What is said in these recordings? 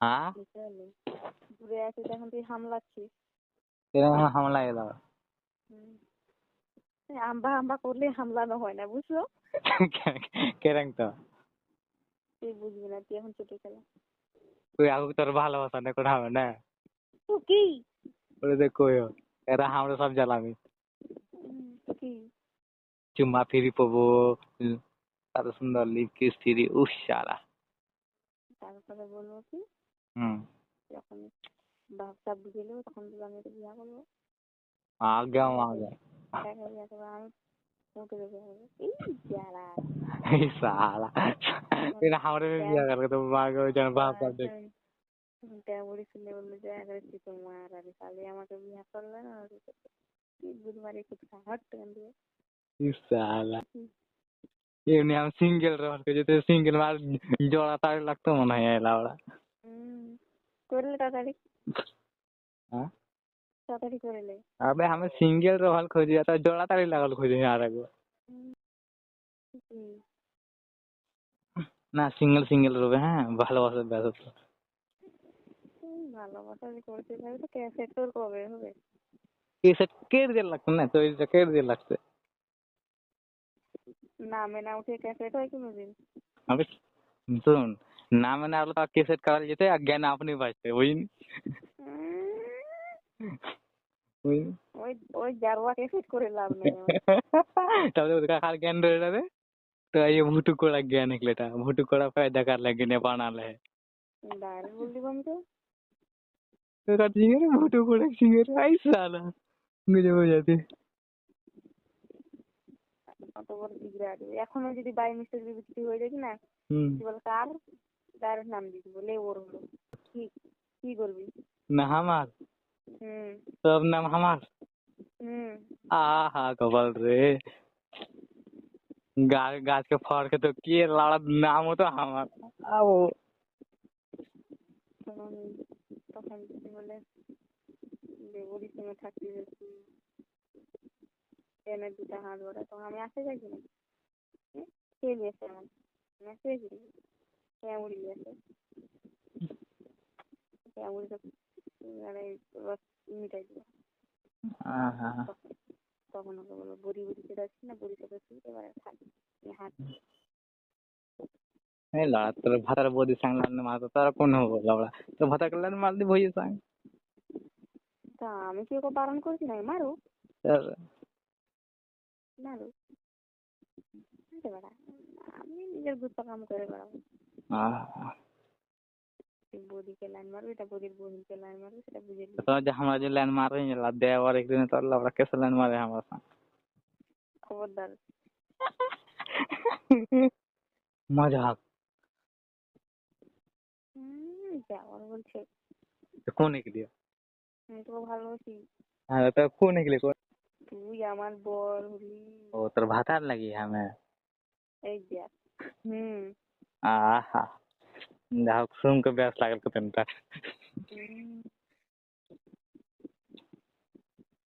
হ্যাঁ বুঝতে পারলি? দূরে আছিস এখন তুই হামলাচ্ছিস। এরকম হামলা এলো হুম। আম্বা আম্বা করলে হামলানো হয় না, বুঝলো? কেরাং তো তুই বুঝবি না, তুই এখন ছোট খেলা। তুই আগে তোর ভালোবাসা না কোনো হবে না তো কি? ওরে দেখ কইও এরা আমরা সব জ্বালামি তো কি? চুম্মা ফিরি পাবো এত সুন্দর লিপ কিস ফিরি উস শালা তারপরে বলবো কি, হুম যখন ভাবটা বুঝে নেবো তখন তো আমি তো বিয়া করবো। আগে দেখা আগে বিয়া করবো আমি, মুখে দেখে হবে এই যারা এই শালা এরা আমরা বিয়া করে তো মাগে ওই জন্য বাপ বাপ দেখ বুড়ি শুনে বললো যে আরে তুই তো মার আরে তাহলে আমাকে বিয়া করলে না, কি বুধবারে খুব হট দিয়ে এই শালা এমনি আমি সিঙ্গেল রহন করে যেতে সিঙ্গেল মার জোড়া তাড়ি লাগতো মনে হয় এলা ওরা করলে তাড়াতাড়ি হ্যাঁ তাড়াতাড়ি করলে। अबे हमें सिंगल रोहल खोजिया तो जोड़ा ताड़ी लगल खोजे यार एगो ना सिंगल सिंगल रोबे हैं ভালোবাসা ব্যাস ভালোবাসা করতে থাকবে তো ক্যাসেট তোর কবে হবে? कैसे केट दिल लगते ना तो इसे केट दिल लगते নামে না উঠে ক্যাসেট হয় কোনোদিন? अबे सुन ना मैंने आलो तो कैसेट कराल जेते ज्ञान अपनी बाजते वही वही ওই ওই জারুয়া ক্যাসেট করে লাভ নেই আমার। तब तो उसका खाल ज्ञान रह रहा है तो ये भूटू कोड़ा ज्ञान निकलेटा भूटू कोड़ा फायदा कर लगे ने बना ले ডাইরেক্ট বললি বন্ধু, तो का सिंगर भूटू कोड़ा सिंगर आई साला मुझे हो जाती অত বড় বিগ্রাট এখনো যদি বাই মিস্টেক যদি কিছু হয়ে যায় না, কি বল কার ডাইরেক্ট নাম দিয়ে বলে ওর হলো কি, কি করবি? ना हमार হুম सब नाम हमार হুম आहा कबल रे गाछ गाछ के फड़ के तो के लाड़ा नाम हो तो हमार आओ তখন তখন যদি বলে যে ওরই সঙ্গে থাকতে যাচ্ছি এনে দুটা হাত ধরে, তখন আমি আসতে চাইছি না। কে দিয়েছে আমার মেসেজ হ্যাঁ উড়ি গেছে, হ্যাঁ উড়ি তো মানে মিটাই দিল। आहा তখন ওকে বলবো বুড়ি বুড়ি চলে আসছি না, বুড়ি চলে আসছি এবারে থাকি হাত। ए लाड़ा तेरे भातार बोदी सांग लाने मार तो तारा कौन हो लाड़ा तो भाता कर लाने मार दी भई सांग তা আমি কি ওকে বারণ করছি না মারো यार মারো বেড়া, আমি নিজের গুপ্ত কাম করে বেড়াবো। आहा বদিকে লাইন মারো, এটা বদির বহিনকে লাইন মারো, সেটা বুঝে নিই। तो जो हमारा जो लाइन मार रही है ला दे और एक दिन तो लाड़ा कैसे लाइन मारे हमारा सांग খবরদার। मजाक যাওয়ার বলছে तो कौन निकलिया আমি তোকে ভালোবাসি, हाँ तो कौन निकले कौन তুই আমার বর হলি। ओ तेरे भातार लगी हमें এই দেখ आहा जाओ सुन के बेस लागल के तनता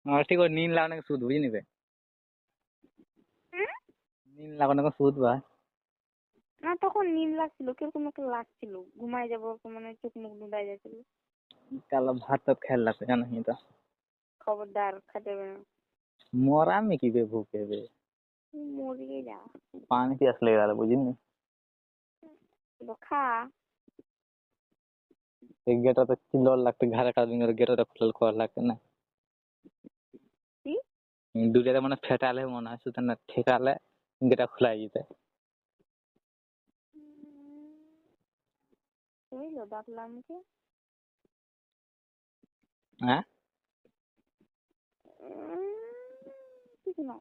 और ठीक है नींद लागने का सूद हुई नहीं बे नींद लागने का सूद बा না তখন নীল লাগছিল, কিরকম একটা লাগছিল, ঘুমাই যাবো মানে চোখ মুখ ঢুকাই যাচ্ছিল। कल भात तब खेल लगते जाना ही तो খবরদার খাতে হবে না, मोरा में की बे भूखे बे মরিয়ে যা। पानी पियास ले वाला बुझी नहीं তো খা। एक गेट तो चिल्लो लगते घर का दिन और गेट तो खुलल खोल लगते ना কি दूसरे मन फेटाले मन है सुतन ठेकाले गेट खुला जीते বুঝলো ডাকলাম কে हैं কিছু না।